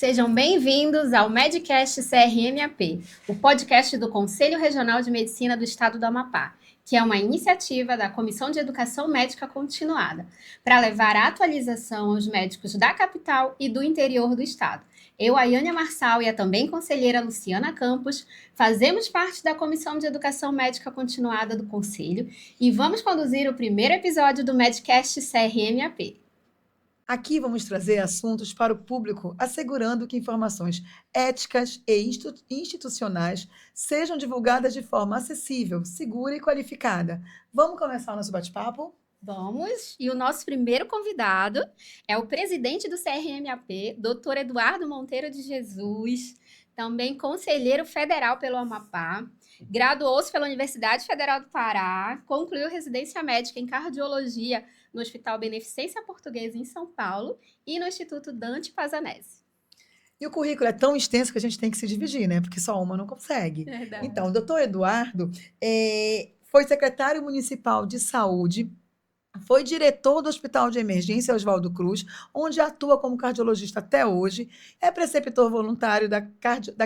Sejam bem-vindos ao Medcast CRMAP, o podcast do Conselho Regional de Medicina do Estado do Amapá, que é uma iniciativa da Comissão de Educação Médica Continuada, para levar a atualização aos médicos da capital e do interior do estado. Eu, Ayânia Marçal, e a também conselheira Luciana Campos, fazemos parte da Comissão de Educação Médica Continuada do Conselho e vamos conduzir o primeiro episódio do Medcast CRMAP. Aqui vamos trazer assuntos para o público, assegurando que informações éticas e institucionais sejam divulgadas de forma acessível, segura e qualificada. Vamos começar o nosso bate-papo? Vamos, e o nosso primeiro convidado é o presidente do CRMAP, Dr. Eduardo Monteiro de Jesus, também conselheiro federal pelo Amapá, graduou-se pela Universidade Federal do Pará, concluiu residência médica em cardiologia no Hospital Beneficência Portuguesa em São Paulo e no Instituto Dante Pazanese. E o currículo é tão extenso que a gente tem que se dividir, né? Porque só uma não consegue. Verdade. Então, o doutor Eduardo foi secretário municipal de saúde, foi diretor do Hospital de Emergência Oswaldo Cruz, onde atua como cardiologista até hoje, é preceptor voluntário da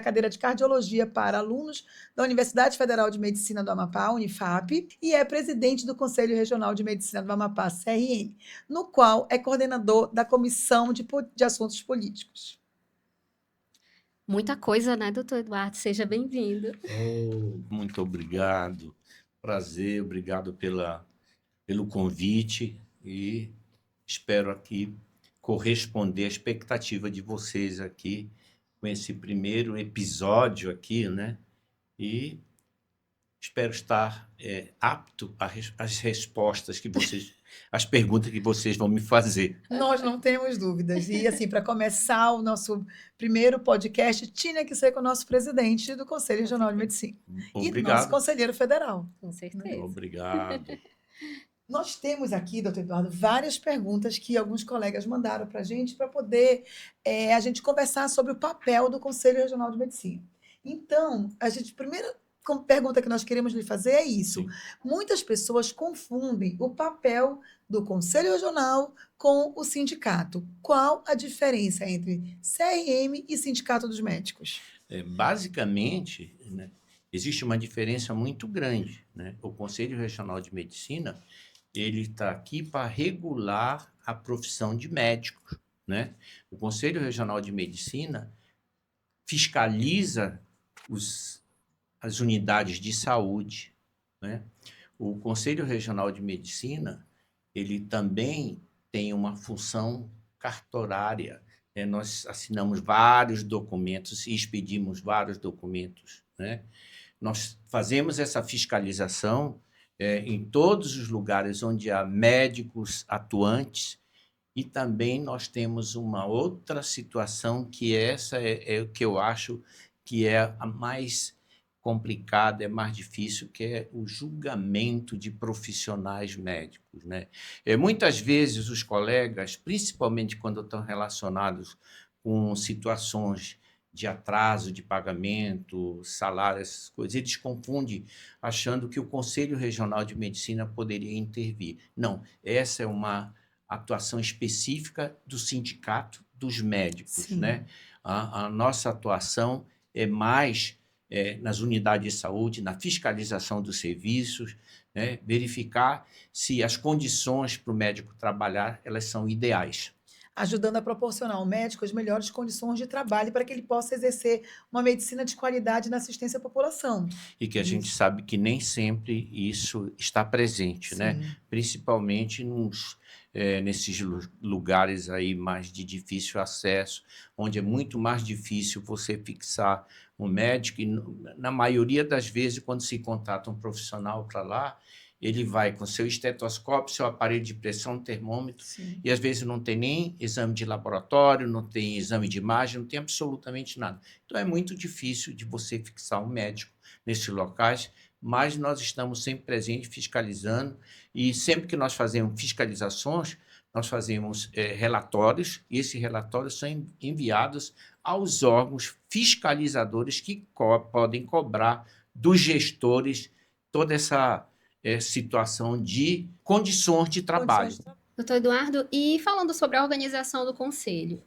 cadeira de cardiologia para alunos da Universidade Federal de Medicina do Amapá, Unifap, e é presidente do Conselho Regional de Medicina do Amapá, CRM, no qual é coordenador da Comissão de Assuntos Políticos. Muita coisa, né, doutor Eduardo? Seja bem-vindo. Muito obrigado. Prazer, obrigado pelo convite e espero aqui corresponder à expectativa de vocês aqui com esse primeiro episódio aqui, né? E espero estar apto às respostas que vocês, às perguntas que vocês vão me fazer. Nós não temos dúvidas. E, assim, para começar o nosso primeiro podcast, tinha que ser com o nosso presidente do Conselho Regional de Medicina. Obrigado. E nosso conselheiro federal. Com certeza. Obrigado. Nós temos aqui, doutor Eduardo, várias perguntas que alguns colegas mandaram para a gente para poder a gente conversar sobre o papel do Conselho Regional de Medicina. Então, a primeira pergunta que nós queremos lhe fazer é isso. Sim. Muitas pessoas confundem o papel do Conselho Regional com o sindicato. Qual a diferença entre CRM e Sindicato dos Médicos? Basicamente, né, existe uma diferença muito grande, né? O Conselho Regional de Medicina ele está aqui para regular a profissão de médico, né? O Conselho Regional de Medicina fiscaliza as unidades de saúde, né? O Conselho Regional de Medicina ele também tem uma função cartorária. Nós assinamos vários documentos e expedimos vários documentos, né? Nós fazemos essa fiscalização em todos os lugares onde há médicos atuantes e também nós temos uma outra situação que essa é o que eu acho que é a mais complicada, é mais difícil, que é o julgamento de profissionais médicos, né? Muitas vezes os colegas, principalmente quando estão relacionados com situações de atraso de pagamento, salário, essas coisas, eles confundem achando que o Conselho Regional de Medicina poderia intervir. Não, essa é uma atuação específica do Sindicato dos Médicos, Sim. Né? A nossa atuação é mais nas unidades de saúde, na fiscalização dos serviços, né? Verificar se as condições para o médico trabalhar elas são ideais. Ajudando a proporcionar ao médico as melhores condições de trabalho para que ele possa exercer uma medicina de qualidade na assistência à população. E que a gente sabe que nem sempre isso está presente, Sim. Né? Principalmente nesses lugares aí mais de difícil acesso, onde é muito mais difícil você fixar um médico, e na maioria das vezes, quando se contrata um profissional para lá, ele vai com seu estetoscópio, seu aparelho de pressão, termômetro, Sim. e às vezes não tem nem exame de laboratório, não tem exame de imagem, não tem absolutamente nada. Então é muito difícil de você fixar um médico nesses locais, mas nós estamos sempre presentes, fiscalizando, e sempre que nós fazemos fiscalizações, nós fazemos relatórios, e esses relatórios são enviados aos órgãos fiscalizadores que podem cobrar dos gestores toda essa situação de condições de trabalho. Doutor Eduardo, e falando sobre a organização do Conselho,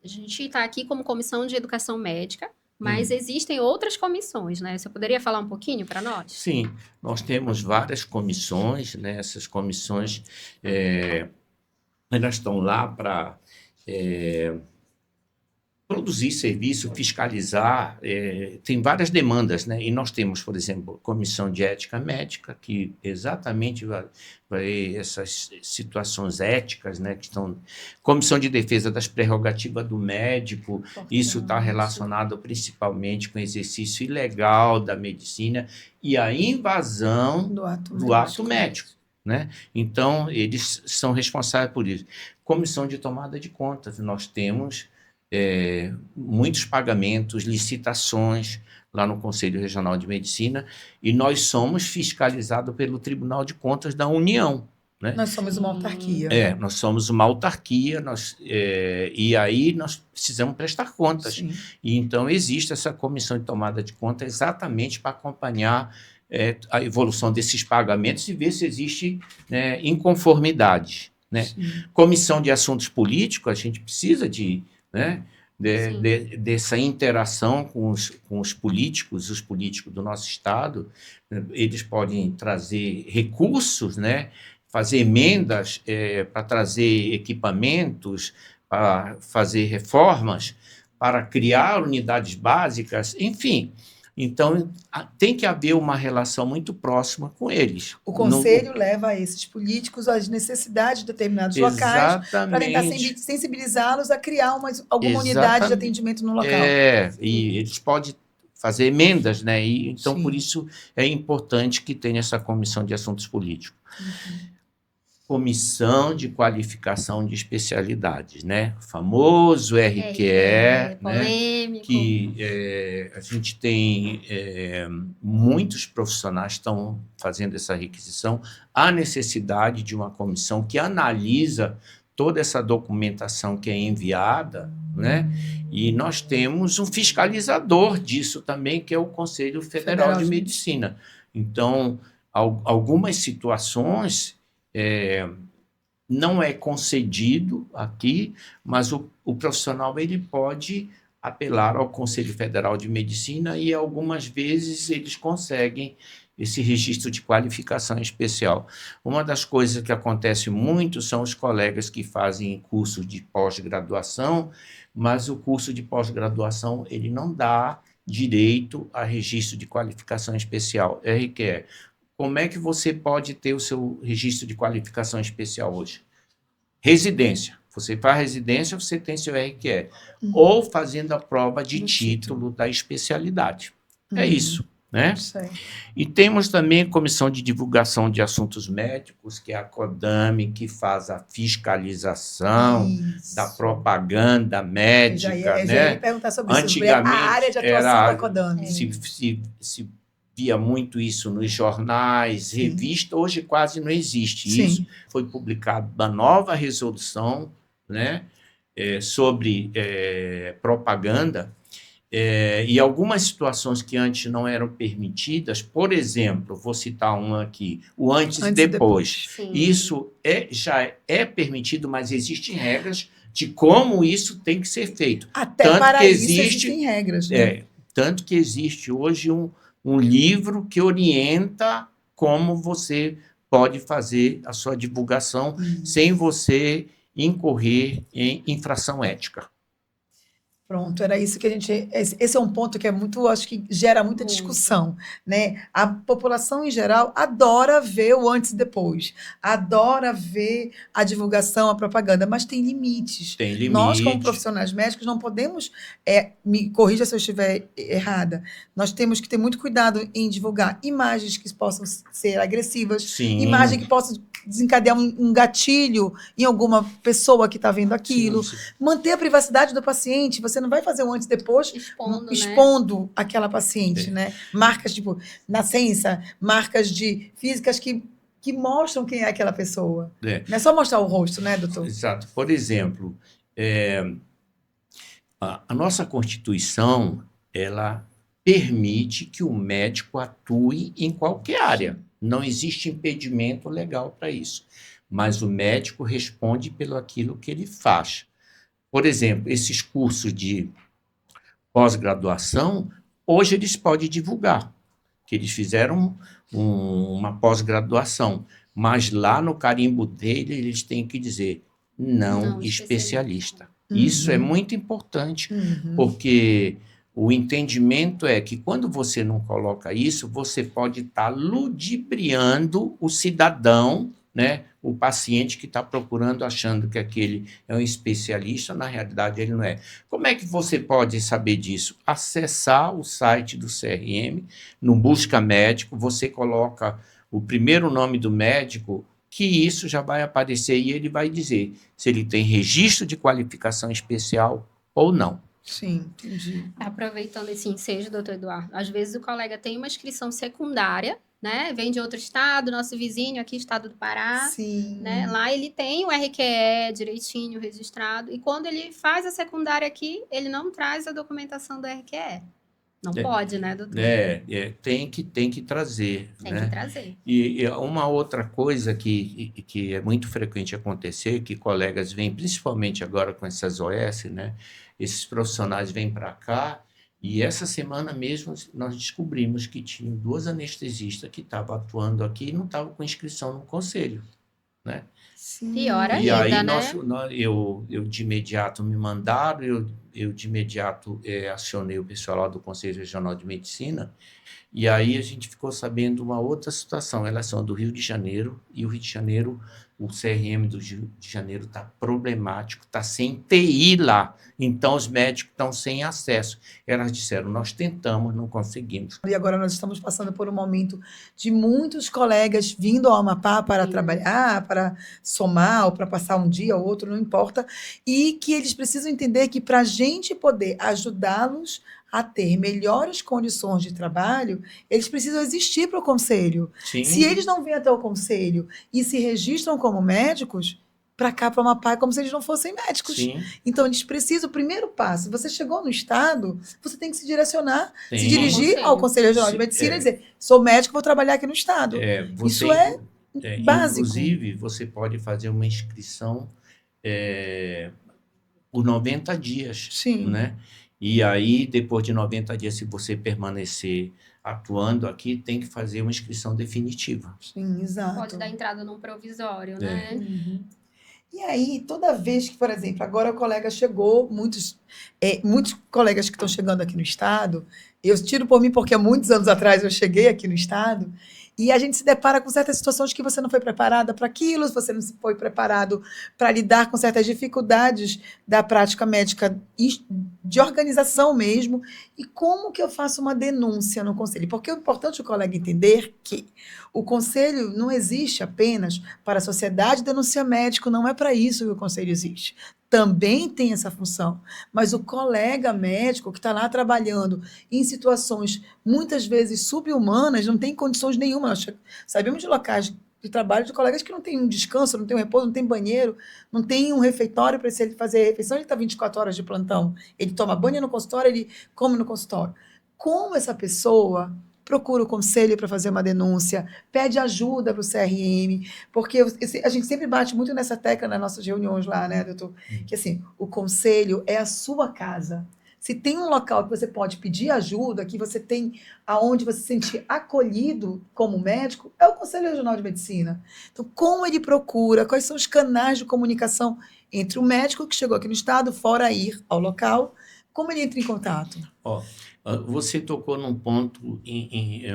A gente está aqui como Comissão de Educação Médica, mas existem outras comissões, né? Você poderia falar um pouquinho para nós? Sim, nós temos várias comissões, né? Essas comissões, elas estão lá para produzir serviço, fiscalizar, tem várias demandas, né? E nós temos, por exemplo, Comissão de Ética Médica, que exatamente vai essas situações éticas, né? Que estão... Comissão de Defesa das Prerrogativas do Médico, isso está relacionado principalmente com o exercício ilegal da medicina e a invasão do ato médico, né? Então, eles são responsáveis por isso. Comissão de Tomada de Contas, nós temos... muitos pagamentos, licitações lá no Conselho Regional de Medicina, e nós somos fiscalizados pelo Tribunal de Contas da União, né? Nós somos uma autarquia. Nós somos uma autarquia, e aí nós precisamos prestar contas. Sim. E então existe essa comissão de tomada de conta exatamente para acompanhar a evolução desses pagamentos e ver se existe, né, inconformidade, né? Comissão de Assuntos Políticos, a gente precisa né, dessa interação com os políticos do nosso Estado. Eles podem trazer recursos, né, fazer emendas para trazer equipamentos, para fazer reformas, para criar unidades básicas, enfim. Então, tem que haver uma relação muito próxima com eles. O Conselho leva a esses políticos as necessidades de determinados locais para tentar sensibilizá-los a criar alguma unidade de atendimento no local. E eles podem fazer emendas, né? E, então, por isso, é importante que tenha essa comissão de assuntos políticos. Comissão de Qualificação de Especialidades, né? O famoso RQE, polêmico, né? Que a gente tem muitos profissionais que estão fazendo essa requisição. Há necessidade de uma comissão que analisa toda essa documentação que é enviada, né? E nós temos um fiscalizador disso também, que é o Conselho Federal de Medicina. Então, algumas situações... não é concedido aqui, mas o profissional ele pode apelar ao Conselho Federal de Medicina e algumas vezes eles conseguem esse registro de qualificação especial. Uma das coisas que acontece muito são os colegas que fazem curso de pós-graduação, mas o curso de pós-graduação ele não dá direito a registro de qualificação especial, RQE. Como é que você pode ter o seu registro de qualificação especial hoje? Residência. Você faz residência, você tem seu RQE. Ou fazendo a prova de título da especialidade. É isso, né? E temos também a Comissão de Divulgação de Assuntos Médicos, que é a CODAME, que faz a fiscalização da propaganda médica, né? Já ia perguntar sobre isso, sobre a área de atuação da CODAME. Se via muito isso nos jornais, revista, hoje quase não existe isso. Foi publicada uma nova resolução, né, sobre propaganda, e algumas situações que antes não eram permitidas, por exemplo, vou citar uma aqui, o antes e depois. Isso já é permitido, mas existem regras de como isso tem que ser feito. Até tanto para que isso existem regras. Né? Tanto que existe hoje um livro que orienta como você pode fazer a sua divulgação sem você incorrer em infração ética. Pronto, era isso que a gente... Esse é um ponto que é muito, acho que gera muita discussão, né? A população, em geral, adora ver o antes e depois, adora ver a divulgação, a propaganda, mas tem limites. Tem limite. Nós, como profissionais médicos, não podemos... me corrija se eu estiver errada. Nós temos que ter muito cuidado em divulgar imagens que possam ser agressivas, imagem que possa desencadear um gatilho em alguma pessoa que está vendo aquilo. Manter a privacidade do paciente. Você não vai fazer um antes e depois expondo aquela paciente, né? Marcas tipo nascença, marcas de físicas que mostram quem é aquela pessoa. Não é só mostrar o rosto, né, doutor? Exato. Por exemplo, a nossa Constituição, ela permite que o médico atue em qualquer área. Não existe impedimento legal para isso. Mas o médico responde pelo aquilo que ele faz. por exemplo, esses cursos de pós-graduação, hoje eles podem divulgar que eles fizeram uma pós-graduação, mas lá no carimbo dele eles têm que dizer não especialista. Isso é muito importante, porque o entendimento é que quando você não coloca isso, você pode estar ludibriando o cidadão, né? O paciente que está procurando, achando que aquele é um especialista, na realidade ele não é. Como é que você pode saber disso? Acessar o site do CRM, no Busca Médico, você coloca o primeiro nome do médico, que isso já vai aparecer e ele vai dizer se ele tem registro de qualificação especial ou não. Sim, entendi. Aproveitando esse ensejo, doutor Eduardo, às vezes o colega tem uma inscrição secundária, né? Vem de outro estado, nosso vizinho aqui, estado do Pará. Sim. Né? Lá ele tem o RQE direitinho registrado, e quando ele faz a secundária aqui, ele não traz a documentação do RQE. Não pode, né, doutor? Tem que trazer. Tem né? que trazer. E uma outra coisa que é muito frequente acontecer, que colegas vêm, principalmente agora com essas OS, né? Esses profissionais vêm para cá, e essa semana mesmo nós descobrimos que tinham 2 anestesistas que estavam atuando aqui e não estavam com inscrição no conselho. Né? Sim. Pior ainda, e aí, né? eu de imediato me mandaram, eu de imediato acionei o pessoal lá do Conselho Regional de Medicina, e aí a gente ficou sabendo uma outra situação. Elas são do Rio de Janeiro, e o Rio de Janeiro, o CRM do Rio de Janeiro está problemático, está sem TI lá, então os médicos estão sem acesso. Elas disseram, nós tentamos, não conseguimos. E agora nós estamos passando por um momento de muitos colegas vindo ao Amapá para trabalhar, para somar, ou para passar um dia ou outro, não importa, e que eles precisam entender que para a gente poder ajudá-los a ter melhores condições de trabalho, eles precisam existir para o conselho. Sim. Se eles não vêm até o conselho e se registram como médicos, para cá, para o Amapá, é como se eles não fossem médicos. Sim. Então, eles precisam, o primeiro passo, você chegou no estado, você tem que se direcionar, Sim. se dirigir ao Conselho Regional de Medicina e dizer, sou médico, vou trabalhar aqui no estado. Isso é básico. Inclusive, você pode fazer uma inscrição por 90 dias. Sim. Né? E aí, depois de 90 dias, se você permanecer atuando aqui, tem que fazer uma inscrição definitiva. Sim, exato. Pode dar entrada num provisório, né? E aí, toda vez que, por exemplo, agora o colega chegou, muitos colegas que estão chegando aqui no estado, eu tiro por mim porque há muitos anos atrás eu cheguei aqui no estado, e a gente se depara com certas situações que você não foi preparada para aquilo, você não foi preparado para lidar com certas dificuldades da prática médica de organização mesmo. E como que eu faço uma denúncia no conselho? Porque é importante o colega entender que o conselho não existe apenas para a sociedade denunciar médico, não é para isso que o conselho existe. Também tem essa função, mas o colega médico que está lá trabalhando em situações muitas vezes subhumanas, não tem condições nenhuma. Nós sabemos de locais de trabalho de colegas que não tem um descanso, não tem um repouso, não tem banheiro, não tem um refeitório para ele fazer a refeição, ele está 24 horas de plantão, ele toma banho no consultório, ele come no consultório. Como essa pessoa procura o conselho para fazer uma denúncia, pede ajuda para o CRM, porque a gente sempre bate muito nessa tecla nas nossas reuniões lá, né, doutor? Que assim, o conselho é a sua casa. Se tem um local que você pode pedir ajuda, que você tem aonde você se sentir acolhido como médico, é o Conselho Regional de Medicina. Então, como ele procura, quais são os canais de comunicação entre o médico que chegou aqui no estado, fora ir ao local, como ele entra em contato? Você tocou num ponto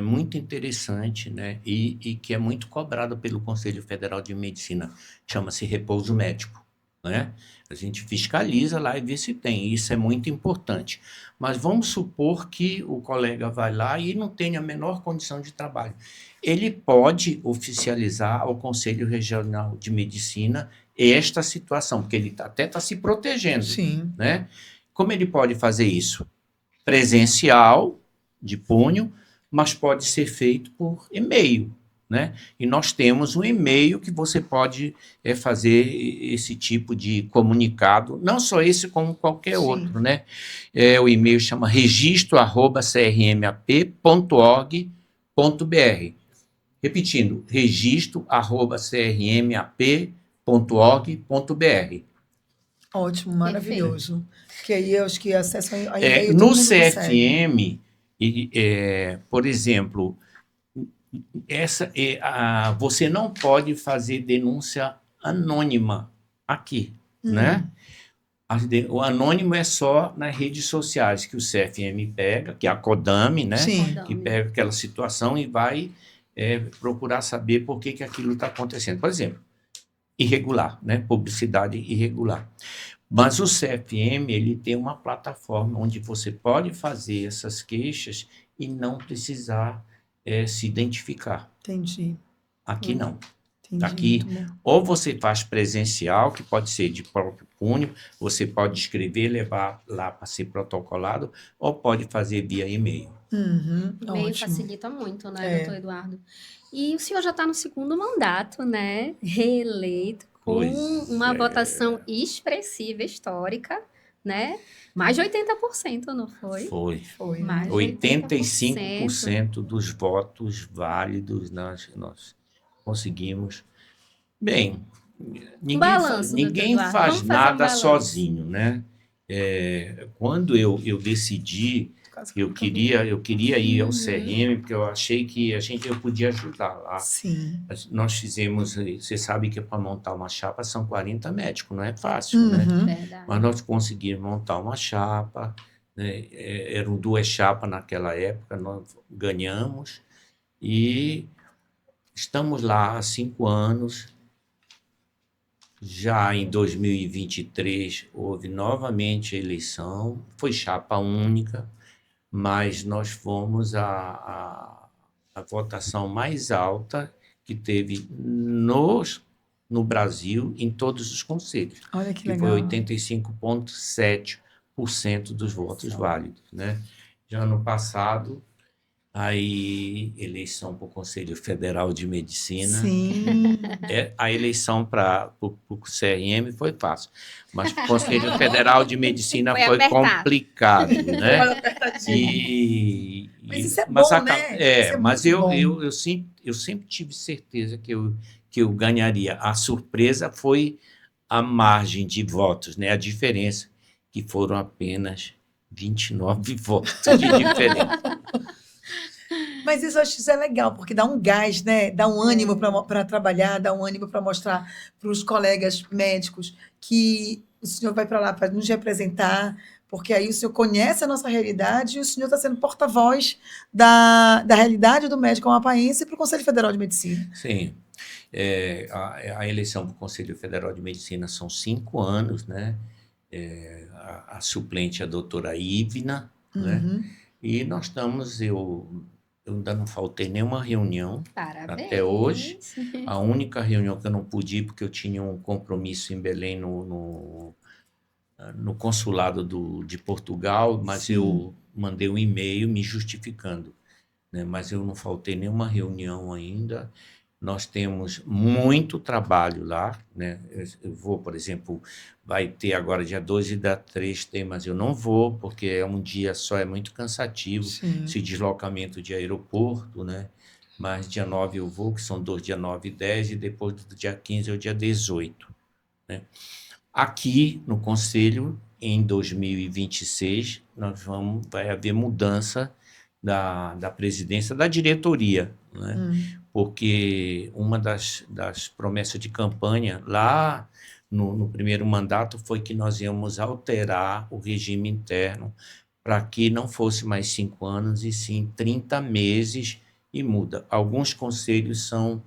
muito interessante, né? E que é muito cobrado pelo Conselho Federal de Medicina, chama-se repouso médico. Né? A gente fiscaliza lá e vê se tem, isso é muito importante. Mas vamos supor que o colega vai lá e não tenha a menor condição de trabalho. Ele pode oficializar ao Conselho Regional de Medicina esta situação, porque ele até está se protegendo. Sim. Né? Como ele pode fazer isso? Presencial, de punho, mas pode ser feito por e-mail. Né? E nós temos um e-mail que você pode fazer esse tipo de comunicado, não só esse, como qualquer outro. Né? O e-mail chama registro@crmap.org.br. Repetindo, registro@crmap.org.br. Ótimo, maravilhoso. Porque aí eu acho que acesso a e-mail todo No mundo consegue. CFM, por exemplo, você não pode fazer denúncia anônima aqui, né? O anônimo é só nas redes sociais que o CFM pega, que é a CODAME, né? Sim. Que pega aquela situação e vai procurar saber por que aquilo está acontecendo. Por exemplo, irregular, né? Publicidade irregular. Mas o CFM, ele tem uma plataforma onde você pode fazer essas queixas e não precisar se identificar. Entendi. Aqui não. Entendi. Aqui, Muito bom. ou você faz presencial, que pode ser de próprio punho, você pode escrever, levar lá para ser protocolado, ou pode fazer via e-mail. O e-mail Ótimo. facilita muito, né, doutor Eduardo? E o senhor já está no segundo mandato, né? Reeleito, com Pois uma é. votação expressiva, histórica, né? Mais de 80%, não foi? Foi. Mais de 85% dos votos válidos nós conseguimos. Bem, Balanço, ninguém doutor Eduardo. faz Vamos fazer um nada balanço. sozinho, né? Quando eu decidi Quase que eu acabou. queria ir ao CRM, porque eu achei que eu podia ajudar lá. Sim. Nós fizemos, você sabe que para montar uma chapa são 40 médicos, não é fácil, né? Verdade. Mas nós conseguimos montar uma chapa, né? Eram 2 chapas naquela época, nós ganhamos e estamos lá há 5 anos. Já em 2023 houve novamente a eleição, foi chapa única, mas nós fomos a votação mais alta que teve no Brasil em todos os conselhos. Olha que Que legal. foi 85,7% dos votos válidos, né? Já no passado, aí eleição para o Conselho Federal de Medicina, Sim. a eleição para o CRM foi fácil, mas para o Conselho Federal de Medicina Foi foi apertado. complicado, né? Olha, apertadinho. Mas isso é bom, né? Isso é Mas muito bom. eu sempre tive certeza que eu ganharia. A surpresa foi a margem de votos, né? A diferença, que foram apenas 29 votos de diferença. Mas isso eu acho que isso é legal, porque dá um gás, né? Dá um ânimo para trabalhar, dá um ânimo para mostrar para os colegas médicos que o senhor vai para lá para nos representar, porque aí o senhor conhece a nossa realidade e o senhor está sendo porta-voz da realidade do médico amapaense para o Conselho Federal de Medicina. Sim. A eleição para o Conselho Federal de Medicina são 5 anos, né? A suplente é a doutora Ivna, né? E nós estamos, eu ainda não faltei nenhuma reunião. Parabéns. Até hoje. A única reunião que eu não pude ir, porque eu tinha um compromisso em Belém no consulado de Portugal, mas Sim. eu mandei um e-mail me justificando, né? Mas eu não faltei nenhuma reunião ainda. Nós temos muito trabalho lá, né? Eu vou, por exemplo, vai ter agora dia 12 da 3, mas eu não vou, porque é um dia só, é muito cansativo, Sim. esse deslocamento de aeroporto, né? Mas dia 9 eu vou, que são 2 dia 9 e 10, e depois do dia 15 é o dia 18, né? Aqui no Conselho, em 2026, vai haver mudança da presidência, da diretoria, né? Porque uma das promessas de campanha lá no primeiro mandato foi que nós íamos alterar o regime interno para que não fosse mais 5 anos e sim 30 meses, e muda. Alguns conselhos são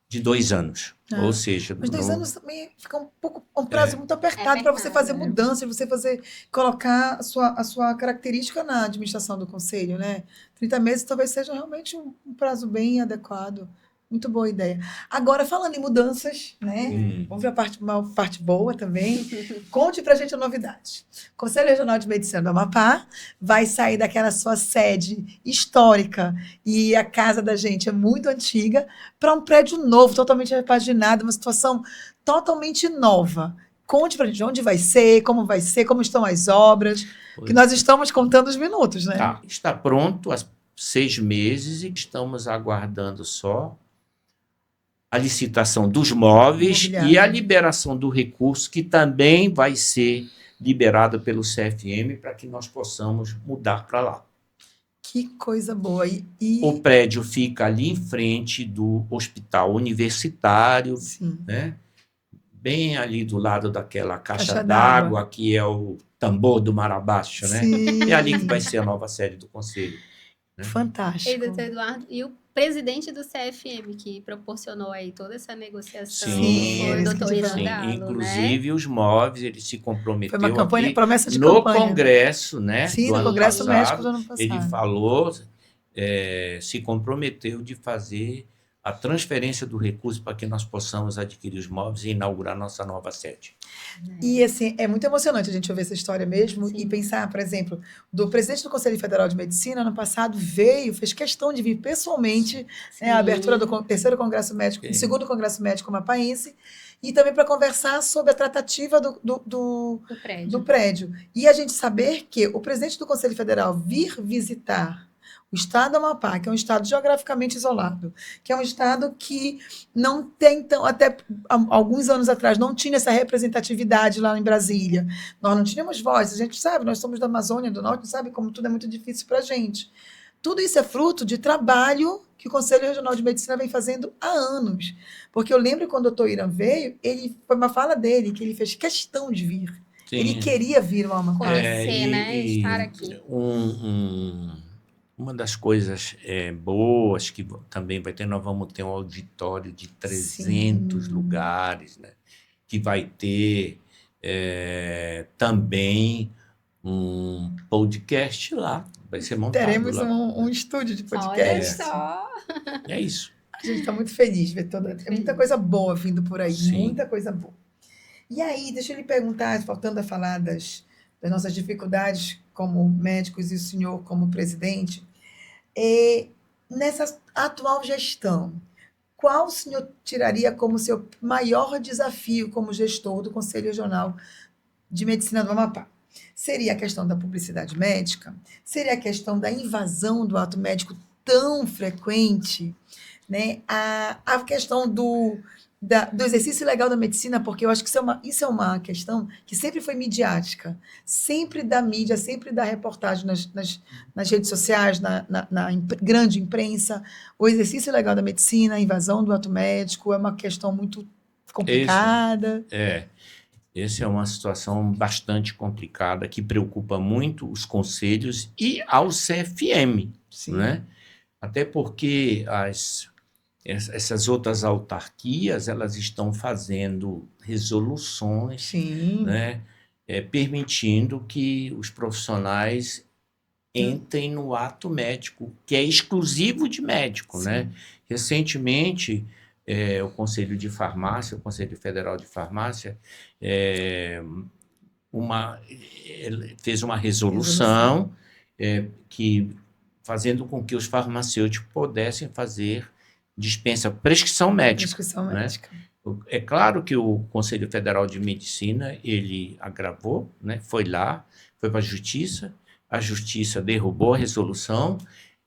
de 2 anos, ou seja... Mas 2 anos também fica um prazo muito apertado para você fazer mudanças, você colocar a sua característica na administração do conselho, né? 30 meses talvez seja realmente um prazo bem adequado. Muito boa ideia. Agora, falando em mudanças, né? Vamos ver uma parte boa também. Conte pra gente a novidade. O Conselho Regional de Medicina do Amapá vai sair daquela sua sede histórica, e a casa da gente é muito antiga, para um prédio novo, totalmente repaginado, uma situação totalmente nova. Conte pra gente onde vai ser, como estão as obras, que nós estamos contando os minutos, né? Tá, está pronto há 6 meses e estamos aguardando só a licitação dos móveis e a Imobiliário. liberação do recurso, que também vai ser liberado pelo CFM para que nós possamos mudar para lá. Que coisa boa. O prédio fica ali em frente do hospital universitário, Sim. né? Bem ali do lado daquela caixa Caixa d'água, d'água. que é o tambor do Mar Abaixo, né? Sim. É ali que vai ser a nova sede do conselho. Né? E, Fantástico. doutor Eduardo, e o presidente do CFM, que proporcionou aí toda essa negociação, Sim, foi o é isso que doutor eu ia Irã falar. Galo, né? Inclusive, os móveis, ele se Foi comprometeu uma campanha, aqui promessa de no campanha. Congresso, né, Sim, do no ano Congresso Médico do passado. ano passado. Ele falou, se comprometeu de fazer a transferência do recurso para que nós possamos adquirir os móveis e inaugurar nossa nova sede. E, assim, é muito emocionante a gente ouvir essa história mesmo. Sim. E pensar, por exemplo, do presidente do Conselho Federal de Medicina, ano passado, fez questão de vir pessoalmente, Sim. a abertura do terceiro Congresso Médico, do segundo Congresso Médico Amapaense, e também para conversar sobre a tratativa do prédio. E a gente saber que o presidente do Conselho Federal vir visitar o estado do Amapá, que é um estado geograficamente isolado, que é um estado que não tem, então, até alguns anos atrás, não tinha essa representatividade lá em Brasília. Nós não tínhamos voz, a gente sabe, nós somos da Amazônia do Norte, sabe como tudo é muito difícil para a gente. Tudo isso é fruto de trabalho que o Conselho Regional de Medicina vem fazendo há anos. Porque eu lembro quando o doutor Irã veio, foi uma fala dele, que ele fez questão de vir. Sim. Ele queria vir ao Amapá. Conhecer, né? Estar aqui. Uma das coisas boas que também vai ter, nós vamos ter um auditório de 300 lugares, né? Que vai ter também um podcast lá, vai ser montado. Teremos lá. um estúdio de podcast. Olha só! É isso. A gente está muito feliz de ver muita coisa boa vindo por aí, Sim. muita coisa boa. E aí, deixa eu lhe perguntar, faltando a falar das nossas dificuldades como médicos e o senhor como presidente, nessa atual gestão, qual o senhor tiraria como seu maior desafio como gestor do Conselho Regional de Medicina do Amapá? Seria a questão da publicidade médica? Seria a questão da invasão do ato médico tão frequente? Né? A questão do exercício legal da medicina, porque eu acho que isso é uma questão que sempre foi midiática, sempre da mídia, sempre da reportagem nas redes sociais, na grande imprensa. O exercício legal da medicina, a invasão do ato médico é uma questão muito complicada. Essa é uma situação bastante complicada que preocupa muito os conselhos e ao CFM, né? Até porque essas outras autarquias, elas estão fazendo resoluções, né, permitindo que os profissionais entrem no ato médico, que é exclusivo de médico. Né? Recentemente, o Conselho de Farmácia, o Conselho Federal de Farmácia, fez uma resolução fazendo com que os farmacêuticos pudessem fazer prescrição médica. Né? É claro que o Conselho Federal de Medicina, ele agravou, né? Foi lá, foi para a Justiça derrubou a resolução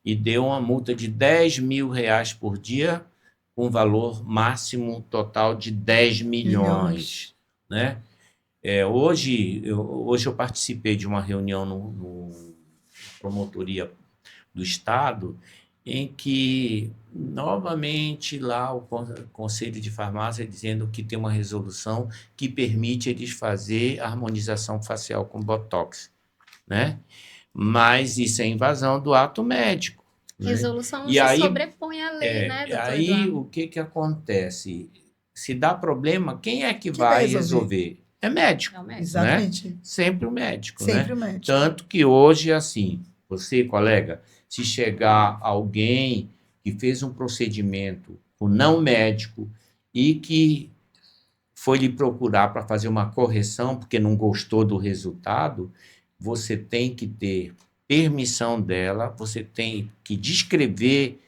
e deu uma multa de R$10 mil por dia, com valor máximo total de 10 milhões. Né? Hoje eu participei de uma reunião no Promotoria do Estado, em que, novamente, lá o Conselho de Farmácia dizendo que tem uma resolução que permite eles fazer harmonização facial com Botox, né? Mas isso é invasão do ato médico. Resolução né? se sobrepõe à lei, né, doutor Aí, Eduardo? o que acontece? Se dá problema, quem é que vai resolver? É médico. Exatamente. Né? Sempre o médico. Sempre né? o médico. Tanto que hoje, assim, você, colega, se chegar alguém que fez um procedimento com não médico e que foi lhe procurar para fazer uma correção porque não gostou do resultado, você tem que ter permissão dela, você tem que descrever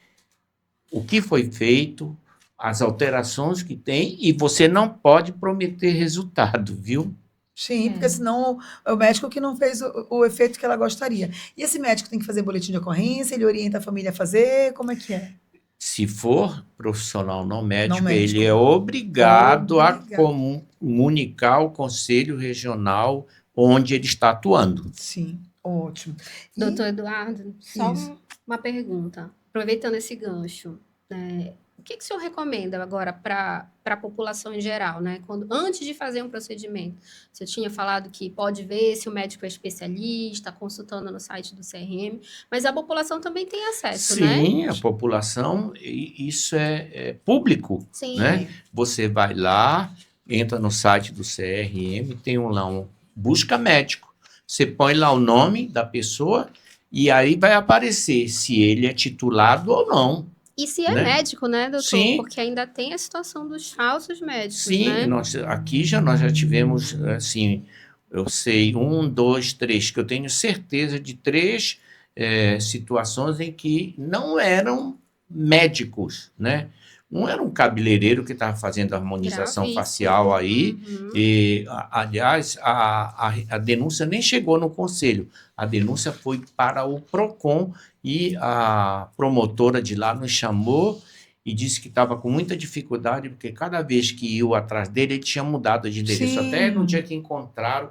o que foi feito, as alterações que tem, e você não pode prometer resultado, viu? Sim, porque senão é o médico que não fez o efeito que ela gostaria. E esse médico tem que fazer boletim de ocorrência, ele orienta a família a fazer, como é que é? Se for profissional não médico, médico. ele é obrigado a Obrigado. comunicar ao Conselho Regional onde ele está atuando. Sim, ótimo. E Doutor Eduardo, só Isso. uma pergunta, aproveitando esse gancho, o que o senhor recomenda agora para a população em geral, né? Antes de fazer um procedimento, você tinha falado que pode ver se o médico é especialista, consultando no site do CRM, mas a população também tem acesso, né? Sim, a população, isso é público, Sim. né? Você vai lá, entra no site do CRM, tem lá um busca médico. Você põe lá o nome da pessoa e aí vai aparecer se ele é titulado ou não. E se é né? médico, né, doutor? Sim. Porque ainda tem a situação dos falsos médicos, Sim, né? nós já tivemos, assim, eu sei, 1, 2, 3, que eu tenho certeza de 3 situações em que não eram médicos, né? Um era um cabeleireiro que estava fazendo harmonização Gravíssimo. facial aí, Uhum. e, aliás, a denúncia nem chegou no conselho, a denúncia foi para o PROCON e a promotora de lá nos chamou e disse que estava com muita dificuldade, porque cada vez que ia atrás dele, ele tinha mudado de endereço, Sim. até no dia que encontraram.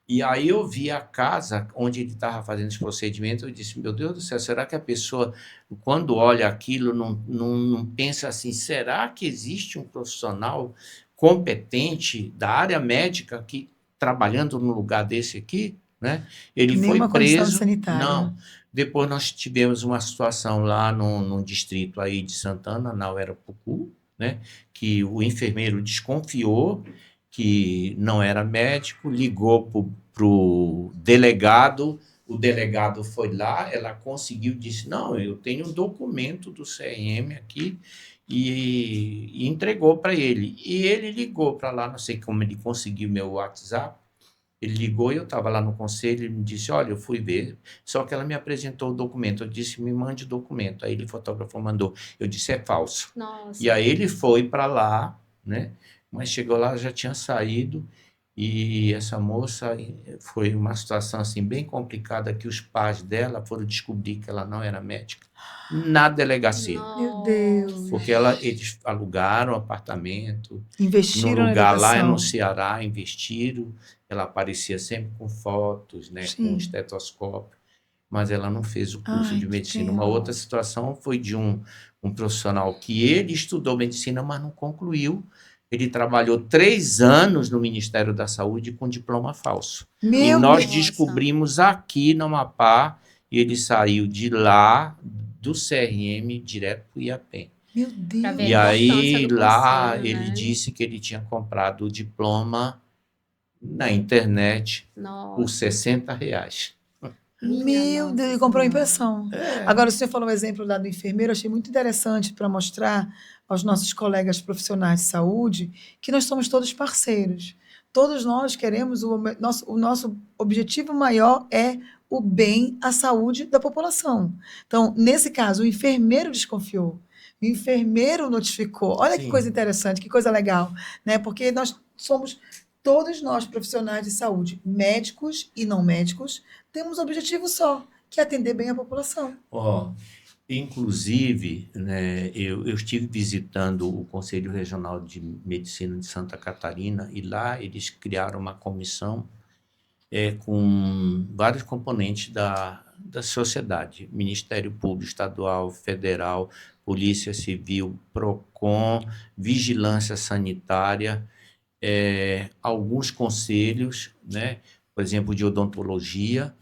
E aí eu vi a casa onde ele estava fazendo esse procedimento, eu disse, meu Deus do céu, será que a pessoa, quando olha aquilo, não pensa assim, será que existe um profissional competente da área médica que trabalhando no lugar desse aqui? Né? Ele Nenhuma foi condição preso. sanitária. Não. Depois nós tivemos uma situação lá no distrito aí de Santana, na Uerapucu, né? Que o enfermeiro desconfiou que não era médico, ligou para o delegado, o delegado foi lá, ela conseguiu, disse, não, eu tenho um documento do CRM aqui, e entregou para ele. E ele ligou para lá, não sei como ele conseguiu meu WhatsApp, ele ligou e eu estava lá no conselho, ele me disse, olha, eu fui ver, só que ela me apresentou o documento, eu disse, me mande o documento, aí ele, fotógrafo, mandou, eu disse, é falso. Nossa. E aí ele foi para lá, né? Mas chegou lá, já tinha saído, e essa moça foi uma situação assim bem complicada, que os pais dela foram descobrir que ela não era médica na delegacia. Meu Deus. Porque eles alugaram um apartamento, Investiram num na lugar lá educação. no Ceará, investiram, ela aparecia sempre com fotos, né, com Sim. estetoscópio, mas ela não fez o curso Ai, de que medicina. pena. Uma outra situação foi de um profissional que ele estudou medicina, mas não concluiu. Ele trabalhou 3 anos no Ministério da Saúde com diploma falso. Meu E nós Deus. descobrimos aqui no Amapá, e ele saiu de lá, do CRM, direto para o IAPEM. Meu Pra Deus. ver E a aí, importância do lá, conselho, ele né? disse que ele tinha comprado o diploma na internet por Nossa. R$60. Meu Nossa Deus, ele comprou a Senhora. impressão. Agora, o senhor falou o exemplo lá do enfermeiro, eu achei muito interessante para mostrar aos nossos colegas profissionais de saúde que nós somos todos parceiros. Todos nós queremos, o nosso objetivo maior é o bem, a saúde da população. Então, nesse caso, o enfermeiro desconfiou, o enfermeiro notificou. Olha que Sim. coisa interessante, que coisa legal, né? Porque nós somos, todos nós profissionais de saúde, médicos e não médicos, temos um objetivo só, que é atender bem a população. Inclusive, né, eu estive visitando o Conselho Regional de Medicina de Santa Catarina e lá eles criaram uma comissão com vários componentes da sociedade, Ministério Público Estadual, Federal, Polícia Civil, PROCON, Vigilância Sanitária, alguns conselhos, né, por exemplo, de odontologia,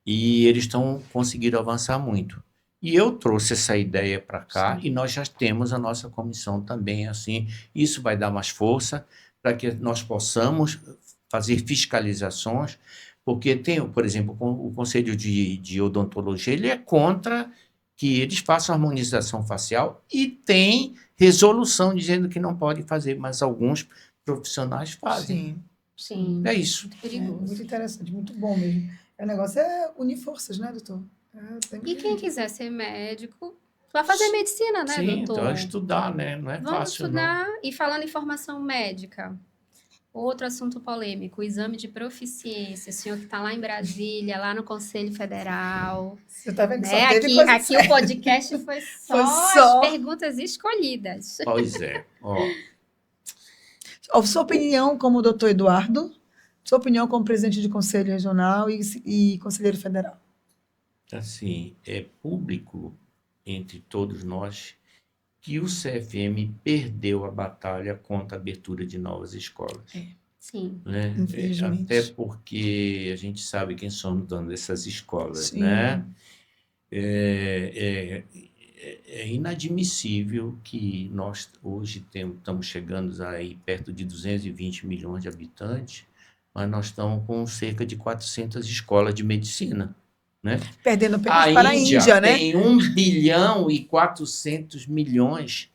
e eles conseguiram avançar muito. E eu trouxe essa ideia para cá e nós já temos a nossa comissão também, assim, isso vai dar mais força para que nós possamos fazer fiscalizações, porque tem, por exemplo, o Conselho de Odontologia, ele é contra que eles façam harmonização facial e tem resolução dizendo que não pode fazer, mas alguns profissionais fazem. Sim. É isso. Muito perigoso. Muito interessante, muito bom mesmo. O negócio é unir forças, né, doutor? E quem quiser ser médico, vai fazer medicina, né, Sim, doutor? então é estudar, né? Não é Vamos fácil, estudar. E falando em formação médica, Outro assunto polêmico, o exame de proficiência. O senhor que está lá em Brasília, lá no Conselho Federal. Você tá vendo que Né? só teve coisa Aqui séria. o podcast foi Foi só só. as perguntas escolhidas. Pois é. Ó, Sua opinião como doutor Eduardo, sua opinião como presidente de conselho regional e conselheiro federal. assim, é público entre todos nós que o CFM perdeu a batalha contra a abertura de novas escolas. Sim. Né? Infelizmente. Até porque a gente sabe quem são os donos dessas escolas, Sim. né? É inadmissível que nós hoje estamos chegando aí perto de 220 milhões de habitantes, mas nós estamos com cerca de 400 escolas de medicina, né? Perdendo apenas para a Índia, né? tem 1 bilhão e 400 milhões.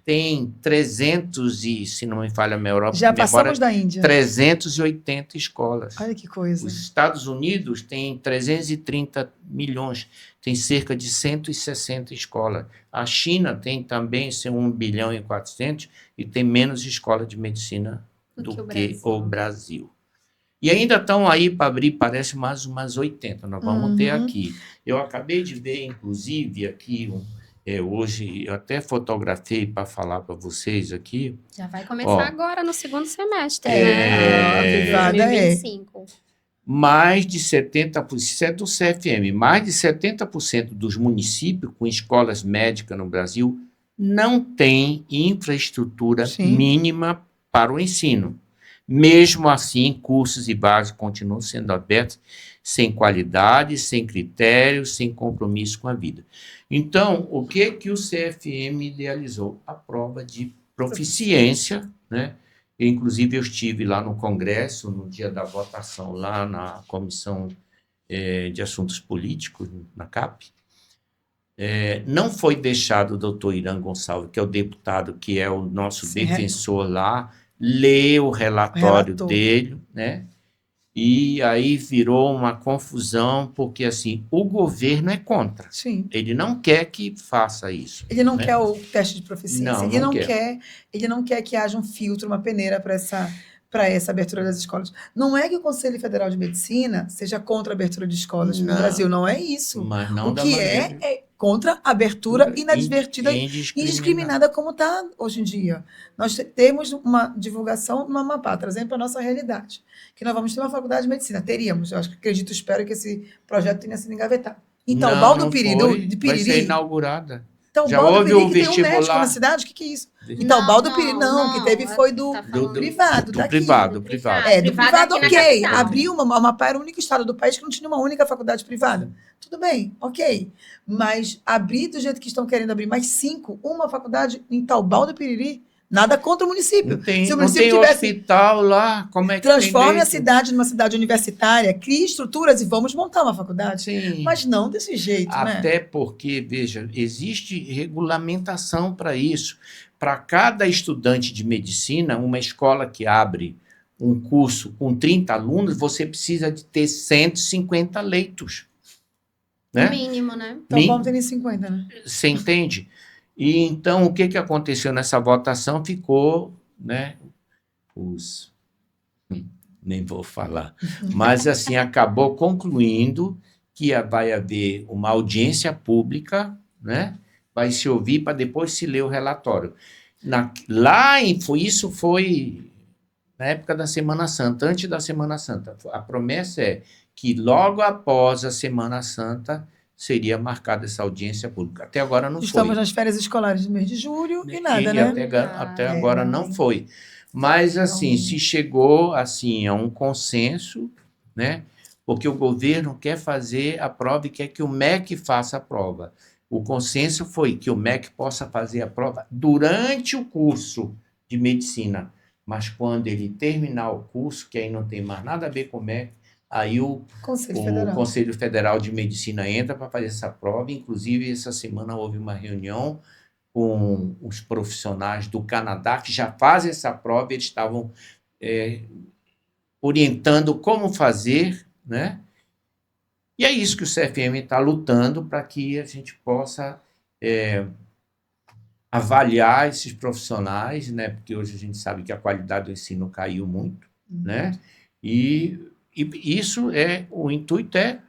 Tem 300 e, se não me falha a memória, Já passamos da Índia. 380 escolas. Olha que coisa. Os Estados Unidos têm 330 milhões, tem cerca de 160 escolas. A China tem também 1 bilhão e 400 e tem menos escola de medicina do que o Brasil. E ainda estão aí para abrir, parece, mais umas 80. Nós vamos ter aqui. Eu acabei de ver, inclusive, aqui, hoje, eu até fotografei para falar para vocês aqui. Já vai começar agora no segundo semestre, né? A privada 2025. Mais de 70%, isso é do CFM, mais de 70% dos municípios com escolas médicas no Brasil não têm infraestrutura mínima para o ensino. Mesmo assim, cursos e bases continuam sendo abertos sem qualidade, sem critérios, sem compromisso com a vida. Então, o que o CFM idealizou? A prova de proficiência, né? Inclusive, eu estive lá no Congresso, no dia da votação, lá na Comissão de Assuntos Políticos, na CAP. Não foi deixado o doutor Irã Gonçalves, que é o deputado, que é o nosso defensor lá, ler o relatório dele, né? E aí virou uma confusão, porque assim, o governo é contra. Sim. Ele não quer que faça isso. Ele não quer o teste de proficiência. Não quer. Ele não quer que haja um filtro, uma peneira para essa abertura das escolas. Não é que o Conselho Federal de Medicina seja contra a abertura de escolas no Brasil, não é isso. Mas não o que é contra a abertura inadvertida e indiscriminada como está hoje em dia. Nós temos uma divulgação no Amapá, trazendo para a nossa realidade, que nós vamos ter uma faculdade de medicina. Teríamos, eu acredito, espero que esse projeto tenha sido engavetado. Então, o Baldo de Piriri... Vai ser inaugurada. Então, já houve o vestibular. Tem um médico na cidade? O que é isso? Então, o Baldo Piriri, que teve foi do privado. Do privado. Do privado, ok. Abriu uma Amapá, era o único estado do país que não tinha uma única faculdade privada. Tudo bem, ok. Mas abrir do jeito que estão querendo abrir mais 5, uma faculdade em Taubal do Piriri, nada contra o município. Se o município tivesse hospital lá, como é que transforme a cidade numa cidade universitária, crie estruturas e vamos montar uma faculdade. Sim. Mas não desse jeito, Até porque, veja, existe regulamentação para isso. Para cada estudante de medicina, uma escola que abre um curso com 30 alunos, você precisa de ter 150 leitos. Né? Mínimo, né? Então vamos ter 50, né? Você entende? E então, o que aconteceu nessa votação? Ficou, né? Nem vou falar. Mas, assim, acabou concluindo que vai haver uma audiência pública, né? Vai se ouvir para depois se ler o relatório. Isso foi na época da Semana Santa, antes da Semana Santa. A promessa é que logo após a Semana Santa seria marcada essa audiência pública. Até agora não foi. Estamos nas férias escolares do mês de julho e nada, né? Até agora não foi. Mas, assim, se chegou assim, a um consenso, né? Porque o governo quer fazer a prova e quer que o MEC faça a prova. O consenso foi que o MEC possa fazer a prova durante o curso de medicina. Mas quando ele terminar o curso, que aí não tem mais nada a ver com o MEC, aí o Conselho Federal de Medicina entra para fazer essa prova. Inclusive, essa semana houve uma reunião com os profissionais do Canadá que já fazem essa prova. Eles estavam orientando como fazer, né? E é isso que o CFM está lutando para que a gente possa avaliar esses profissionais, né? Porque hoje a gente sabe que a qualidade do ensino caiu muito. né? E isso o intuito é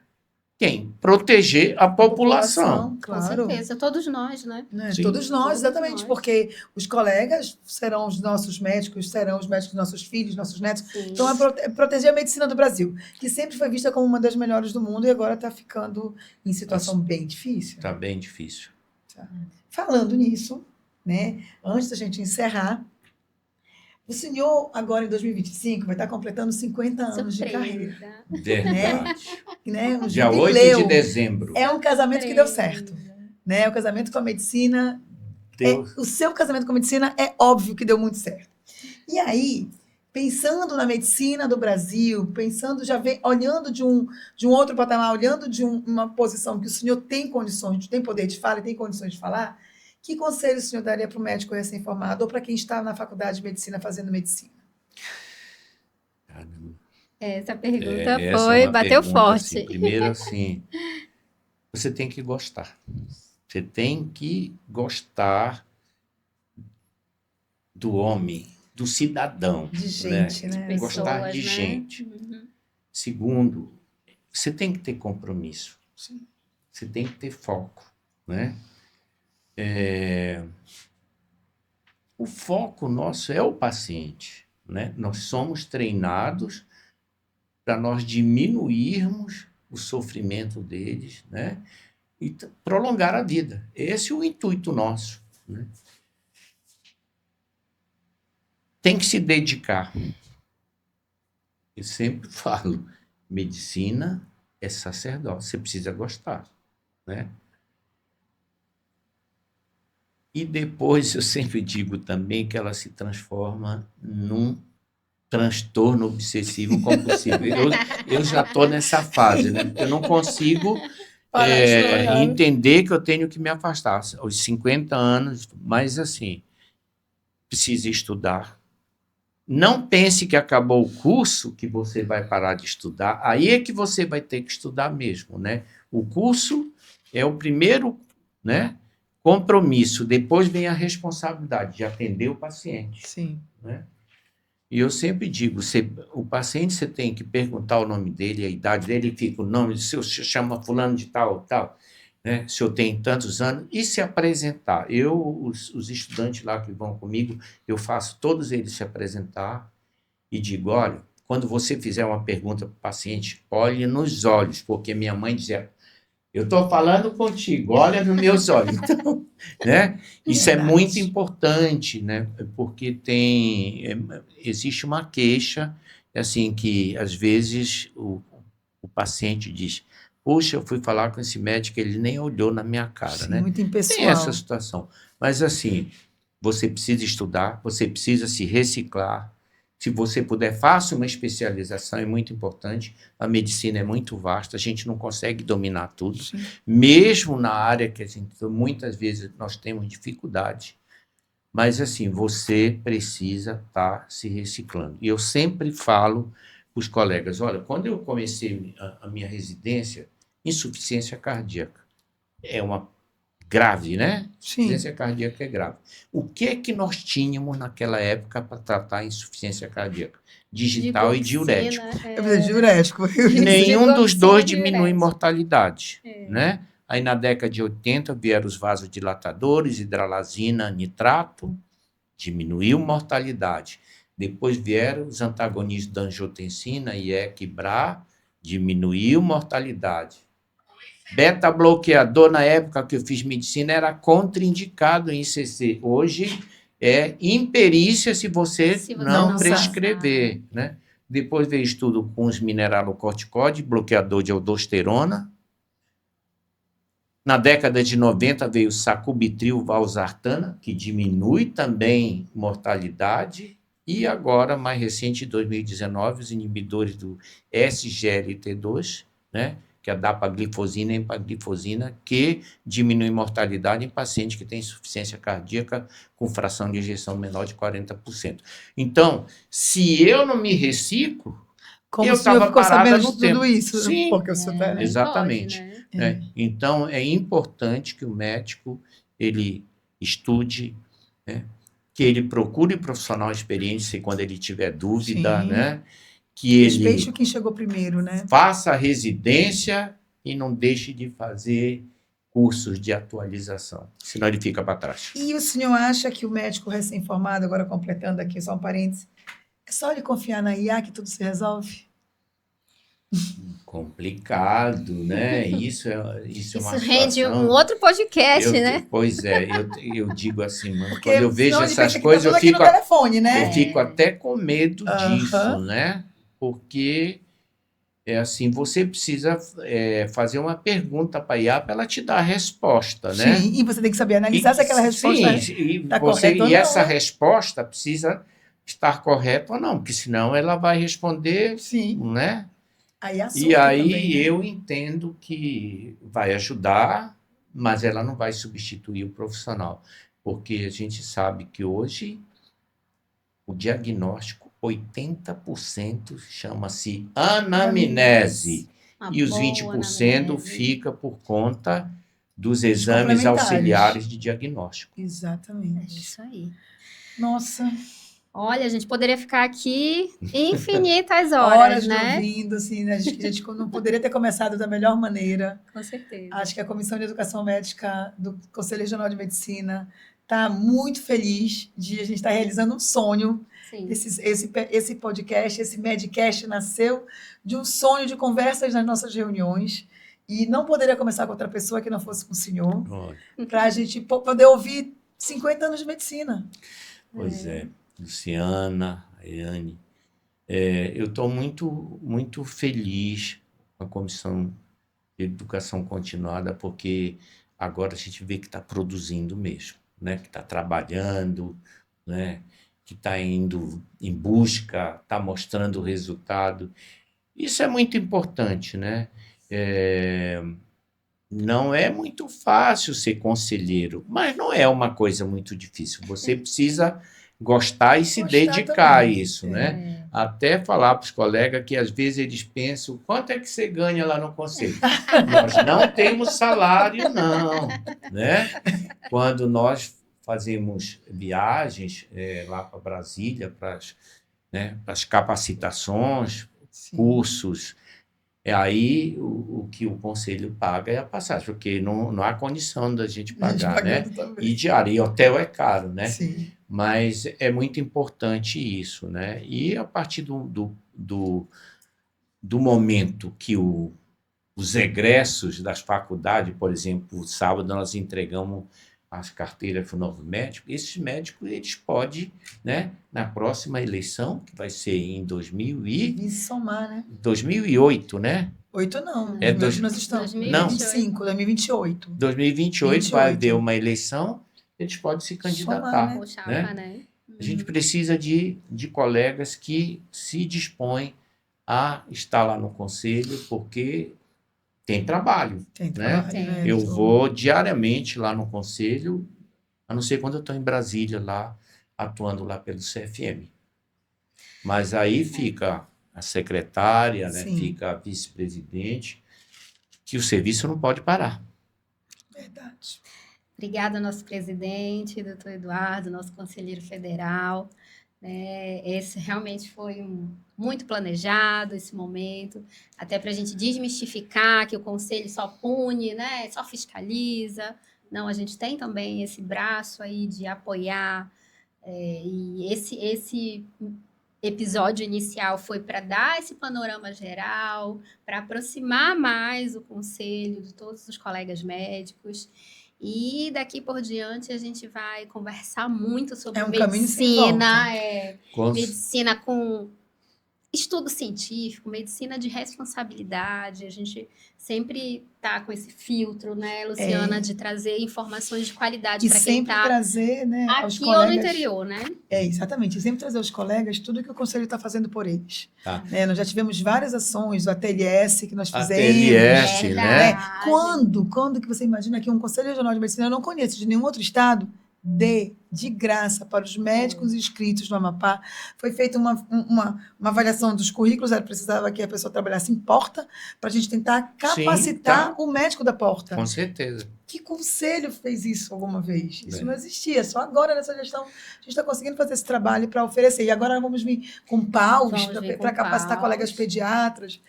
quem? Proteger a população. Com Claro. certeza, todos nós, né? Né? Sim. Todos nós, Todos exatamente, nós. porque os colegas serão os nossos médicos, serão os médicos dos nossos filhos, nossos netos. Sim. Então, é proteger a medicina do Brasil, que sempre foi vista como uma das melhores do mundo e agora está ficando em situação bem difícil. Está bem difícil. Falando nisso, né, antes da gente encerrar, o senhor, agora em 2025, vai estar completando 50 anos de carreira. Surpresa. Verdade. Né? Um Dia 8 jubileu. de dezembro. É um casamento que deu certo. Né? O casamento com a medicina. O seu casamento com a medicina é óbvio que deu muito certo. E aí, pensando na medicina do Brasil, pensando, olhando de um outro patamar, olhando de uma posição que o senhor tem condições, tem poder de fala e tem condições de falar, que conselho o senhor daria para o médico recém-formado ou para quem está na faculdade de medicina fazendo medicina? Essa pergunta Essa é uma bateu pergunta, forte. assim, primeiro, assim, você tem que gostar. Você tem que gostar do homem, do cidadão. De gente, né? Gostar Pessoas, de né? gente. Uhum. Segundo, você tem que ter compromisso. Sim. Você tem que ter foco, né? O foco nosso é o paciente, né? Nós somos treinados para nós diminuirmos o sofrimento deles, né? E prolongar a vida. Esse é o intuito nosso, né? Tem que se dedicar. Eu sempre falo, medicina é sacerdócio, você precisa gostar, né? E depois eu sempre digo também que ela se transforma num transtorno obsessivo compulsivo. Eu já estou nessa fase, né? Eu não consigo entender que eu tenho que me afastar. Aos 50 anos, mas assim, precisa estudar. Não pense que acabou o curso que você vai parar de estudar. Aí é que você vai ter que estudar mesmo, né? O curso é o primeiro, né, compromisso. Depois vem a responsabilidade de atender o paciente. Sim. Né? E eu sempre digo, o paciente você tem que perguntar o nome dele, a idade dele, fica o nome, se eu chama fulano de tal, tal, né? Se eu tenho tantos anos, e se apresentar. Os estudantes lá que vão comigo, eu faço todos eles se apresentar e digo, olha, quando você fizer uma pergunta para o paciente, olhe nos olhos, porque minha mãe dizia, eu estou falando contigo, olha nos meus olhos. Então, né? Isso é muito importante, né? Porque existe uma queixa, assim, que às vezes o paciente diz, puxa, eu fui falar com esse médico, ele nem olhou na minha cara, Sim, né? muito impessoal. Tem essa situação. Mas, assim, você precisa estudar, você precisa se reciclar. Se você puder, faça uma especialização, é muito importante. A medicina é muito vasta, a gente não consegue dominar tudo. Sim. Mesmo na área que muitas vezes nós temos dificuldade. Mas, assim, você precisa estar se reciclando. E eu sempre falo para os colegas, olha, quando eu comecei a minha residência, insuficiência cardíaca é uma grave, né? Sim. Insuficiência cardíaca é grave. O que é que nós tínhamos naquela época para tratar a insuficiência cardíaca? Digital e diurético. Eu preciso de diurético. Nenhum dos dois digoxina, diminui diurético. mortalidade, né? Aí na década de 80 vieram os vasodilatadores, hidralazina, nitrato, diminuiu mortalidade. Depois vieram os antagonistas da angiotensina, IEC e BRA, diminuiu mortalidade. Beta-bloqueador, na época que eu fiz medicina, era contraindicado em ICC. Hoje é imperícia se você não prescrever. Né? Depois veio estudo com os mineralocorticoides, bloqueador de aldosterona. Na década de 90 veio o sacubitril valsartana, que diminui também mortalidade. E agora, mais recente, em 2019, os inibidores do SGLT2, né? Que é a dapaglifosina e empaglifosina, que diminui mortalidade em pacientes que têm insuficiência cardíaca com fração de ejeção menor de 40%. Então, se eu não me reciclo, como eu estava parada no tempo. Tudo isso? Sim, porque o senhor tá... exatamente. Pode, né? Né? Então, é importante que o médico ele estude, né? que ele procure profissional experiente quando ele tiver dúvida, Sim. né? Que Respeite ele quem chegou primeiro, né? faça a residência e não deixe de fazer cursos de atualização, senão ele fica para trás. E o senhor acha que o médico recém-formado, agora completando aqui só um parênteses, é só ele confiar na IA que tudo se resolve? Complicado, né? Isso é uma Isso situação... rende um outro podcast, né? Pois é, eu digo assim, mano, Porque quando eu vejo senão ele pensa essas que coisas, tá eu tudo aqui no fico, telefone, né? eu fico até com medo disso, Aham. né? Porque é assim, você precisa fazer uma pergunta para a IA para ela te dar a resposta, né? Sim, e você tem que saber analisar se aquela resposta sim, e está correta ou e não, essa né? resposta precisa estar correta ou não, porque senão ela vai responder, Sim. né? Aí E assusta aí também, né? eu entendo que vai ajudar, mas ela não vai substituir o profissional, porque a gente sabe que hoje o diagnóstico 80% chama-se anamnese Uma e os boa 20% anamnese. fica por conta dos Os exames complementares. auxiliares de diagnóstico. É Exatamente. isso aí. Nossa, Olha, a gente poderia ficar aqui infinitas horas horas, lhe né? ouvindo, assim, né? A gente não poderia ter começado da melhor maneira. Com certeza. Acho que a Comissão de Educação Médica do Conselho Regional de Medicina está muito feliz de a gente estar realizando um sonho. Sim. Esse podcast, esse Medcast nasceu de um sonho de conversas nas nossas reuniões e não poderia começar com outra pessoa que não fosse com o senhor, para a gente poder ouvir 50 anos de medicina. Pois é, Luciana, Ayane, eu estou muito, muito feliz com a Comissão de Educação Continuada, porque agora a gente vê que está produzindo mesmo, né? Que está trabalhando, né? Que está indo em busca, está mostrando o resultado. Isso é muito importante, né? Não é muito fácil ser conselheiro, mas não é uma coisa muito difícil. Você precisa gostar e se Gostar dedicar a também, isso, né? Até falar para os colegas que às vezes eles pensam, quanto é que você ganha lá no conselho? Nós não temos salário, não, né? Quando nós fazemos viagens lá para Brasília, para as capacitações, Sim. cursos, aí o que o conselho paga é a passagem, porque não há condição da gente pagar, né? pagando também. E diária, e hotel é caro, né? Sim. Mas é muito importante isso, né? E a partir do momento que os egressos das faculdades, por exemplo, sábado nós entregamos as carteiras para o novo médico, esses médicos eles podem, né, na próxima eleição, que vai ser em E somar, né? 2008, né? 8 não. É Nós estamos. 2028. 2028. 2028 vai haver uma eleição, eles podem se candidatar. né? O chapa, né? A gente precisa de colegas que se dispõem a estar lá no conselho, porque tem trabalho. Tem né? trabalho, Tem. né? Eu vou diariamente lá no conselho, a não ser quando eu estou em Brasília, lá atuando lá pelo CFM. Mas aí fica a secretária, né? Sim. Fica a vice-presidente, que o serviço não pode parar. Verdade. Obrigada, nosso presidente, doutor Eduardo, nosso conselheiro federal. Esse realmente foi muito planejado, esse momento, até para a gente desmistificar que o conselho só pune, né, só fiscaliza. Não, a gente tem também esse braço aí de apoiar, e esse episódio inicial foi para dar esse panorama geral, para aproximar mais o conselho de todos os colegas médicos. E daqui por diante a gente vai conversar muito sobre caminho sem volta. medicina com estudo científico, medicina de responsabilidade. A gente sempre tá com esse filtro, né, Luciana, de trazer informações de qualidade E para quem sempre está trazer, né, aos aqui colegas, ou no interior, né? Exatamente. E sempre trazer aos colegas tudo que o conselho está fazendo por eles. Tá. Nós já tivemos várias ações, o ATLS que nós fizemos. ATLS, né? Quando que você imagina que um Conselho Regional de Medicina, eu não conheço de nenhum outro estado, dê de graça para os médicos inscritos no Amapá. Foi feita uma avaliação dos currículos, ela precisava que a pessoa trabalhasse em porta, para a gente tentar capacitar o médico da porta. Com certeza. Que conselho fez isso alguma vez? Isso não existia, só agora nessa gestão a gente está conseguindo fazer esse trabalho para oferecer. E agora vamos vir com paus para capacitar colegas pediatras,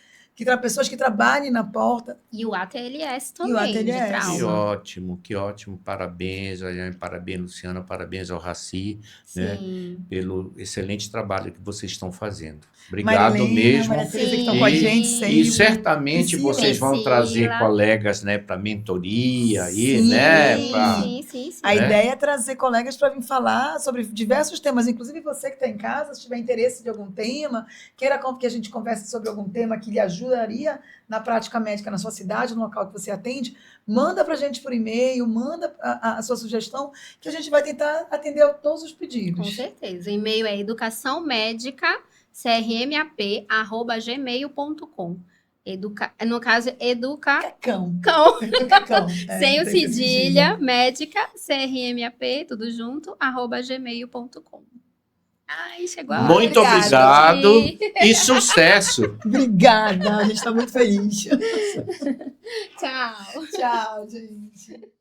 pessoas que trabalhem na porta. E o ATLS também, E o ATLS. de trauma. Que ótimo. Parabéns, Ariane, parabéns, Luciana, parabéns ao Raci, né, pelo excelente trabalho que vocês estão fazendo. Obrigado Marilena, mesmo. Maria Tereza, que estão com a gente sempre. E certamente Priscila. vocês vão trazer colegas, né, para mentoria aí, né? Sim. A ideia é trazer colegas para vir falar sobre diversos temas, inclusive você que está em casa, se tiver interesse de algum tema, queira que a gente converse sobre algum tema que lhe ajudaria na prática médica na sua cidade, no local que você atende, manda para a gente por e-mail, manda a sua sugestão, que a gente vai tentar atender a todos os pedidos. Com certeza. O e-mail é educaçãomédica@gmail.com. No caso, Cacão. Sem o cedilha, médica, CRMAP, tudo junto, @gmail.com. Ai, chegou a hora. Muito obrigado e sucesso. Obrigada, a gente está muito feliz. Tchau. Tchau, gente.